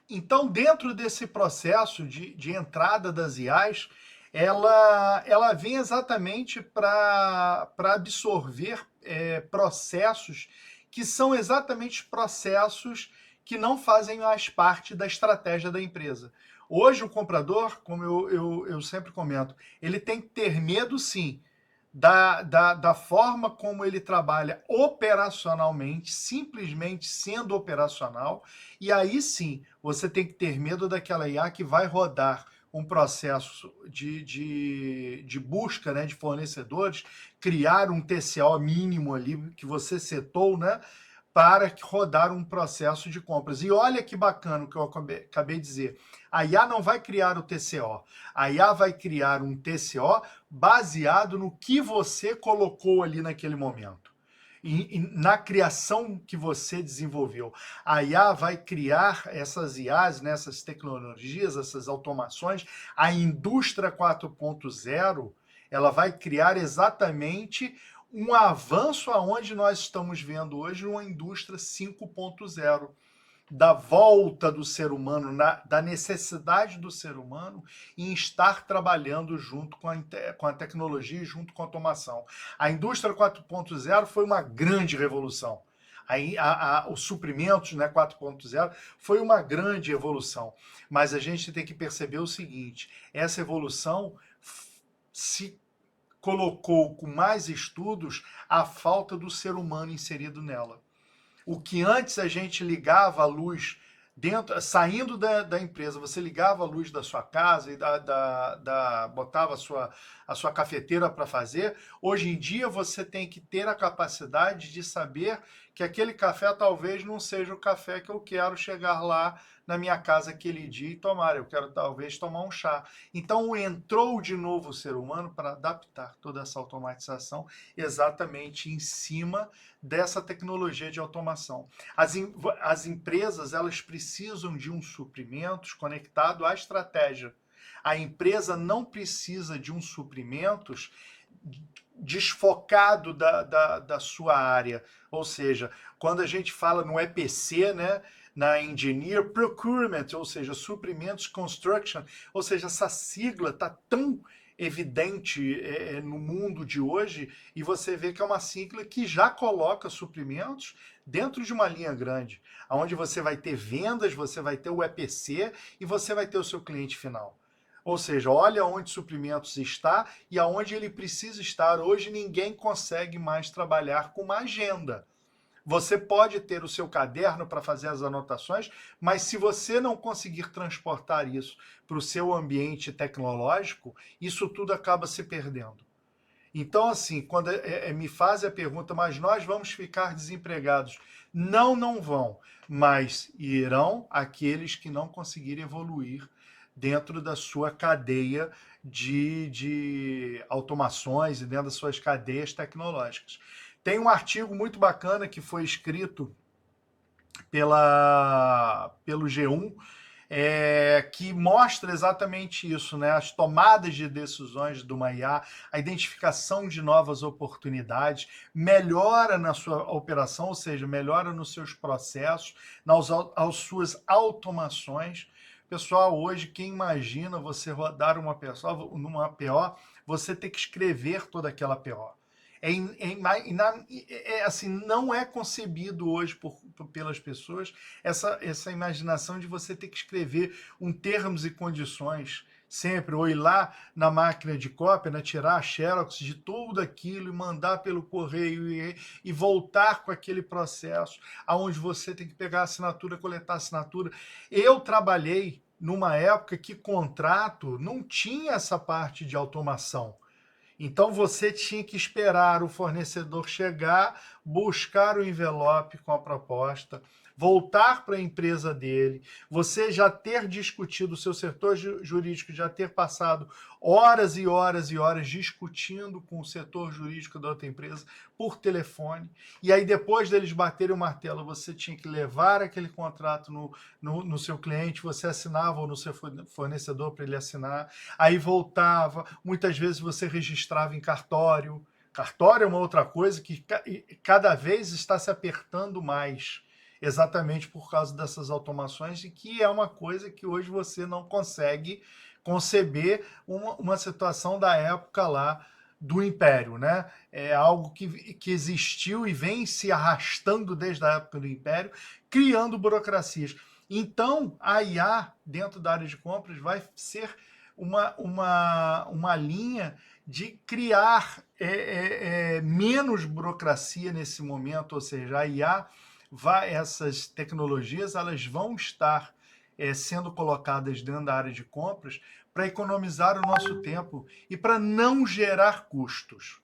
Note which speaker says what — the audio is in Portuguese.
Speaker 1: Então, dentro desse processo de entrada das IAs, ela vem exatamente para absorver processos que são exatamente processos que não fazem mais parte da estratégia da empresa. Hoje, o comprador, como eu sempre comento, ele tem que ter medo, sim, da forma como ele trabalha operacionalmente, simplesmente sendo operacional, e aí sim você tem que ter medo daquela IA que vai rodar um processo de busca, né, de fornecedores, criar um TCO mínimo ali que você setou, né, para rodar um processo de compras. E olha que bacana o que eu acabei de dizer. A IA não vai criar o TCO. A IA vai criar um TCO baseado no que você colocou ali naquele momento. E na criação que você desenvolveu. A IA vai criar essas IAs, né, essas tecnologias, essas automações. A indústria 4.0, ela vai criar exatamente um avanço aonde nós estamos vendo hoje uma indústria 5.0, da volta do ser humano, da necessidade do ser humano em estar trabalhando junto com a tecnologia e junto com a automação. A indústria 4.0 foi uma grande revolução. Os suprimentos, né, 4.0 foi uma grande evolução, mas a gente tem que perceber o seguinte: essa evolução se colocou com mais estudos a falta do ser humano inserido nela. O que antes a gente ligava a luz dentro, saindo da empresa, você ligava a luz da sua casa e botava a sua cafeteira para fazer. Hoje em dia você tem que ter a capacidade de saber que aquele café talvez não seja o café que eu quero chegar lá na minha casa aquele dia e tomar. Eu quero talvez tomar um chá. Então entrou de novo o ser humano para adaptar toda essa automatização exatamente em cima dessa tecnologia de automação. As empresas, elas precisam de um suprimentos conectado à estratégia. A empresa não precisa de um suprimentos desfocado da sua área. Ou seja, quando a gente fala no EPC, né, na Engineer Procurement, ou seja, Suprimentos Construction, ou seja, essa sigla está tão evidente no mundo de hoje, e você vê que é uma sigla que já coloca suprimentos dentro de uma linha grande, onde você vai ter vendas, você vai ter o EPC e você vai ter o seu cliente final. Ou seja, olha onde suprimentos está e aonde ele precisa estar. Hoje ninguém consegue mais trabalhar com uma agenda. Você pode ter o seu caderno para fazer as anotações, mas se você não conseguir transportar isso para o seu ambiente tecnológico, isso tudo acaba se perdendo. Então, assim, quando me fazem a pergunta, mas nós vamos ficar desempregados? Não, não vão, mas irão aqueles que não conseguirem evoluir dentro da sua cadeia de automações e dentro das suas cadeias tecnológicas. Tem um artigo muito bacana que foi escrito pelo G1, que mostra exatamente isso, né? As tomadas de decisões do IA, a identificação de novas oportunidades, melhora na sua operação, ou seja, melhora nos seus processos, nas suas automações. Pessoal, hoje, quem imagina você rodar uma pessoa numa PO, você ter que escrever toda aquela PO. Assim, não é concebido hoje pelas pessoas essa imaginação de você ter que escrever um termos e condições sempre, ou ir lá na máquina de cópia, né, tirar a xerox de tudo aquilo e mandar pelo correio e voltar com aquele processo, aonde você tem que pegar a assinatura, coletar a assinatura. Eu trabalhei numa época que contrato não tinha essa parte de automação. Então você tinha que esperar o fornecedor chegar, buscar o envelope com a proposta, voltar para a empresa dele, você já ter discutido, o seu setor jurídico já ter passado horas e horas e horas discutindo com o setor jurídico da outra empresa por telefone, e aí depois deles baterem o martelo, você tinha que levar aquele contrato no seu cliente, você assinava ou no seu fornecedor para ele assinar, aí voltava, muitas vezes você registrava em cartório. Cartório é uma outra coisa que cada vez está se apertando mais. exatamente por causa dessas automações, e que é uma coisa que hoje você não consegue conceber uma situação da época lá do Império, né? É algo que existiu e vem se arrastando desde a época do Império, criando burocracias. Então, a IA dentro da área de compras vai ser uma linha de criar menos burocracia nesse momento, ou seja, a IA essas tecnologias elas vão estar sendo colocadas dentro da área de compras para economizar o nosso tempo e para não gerar custos.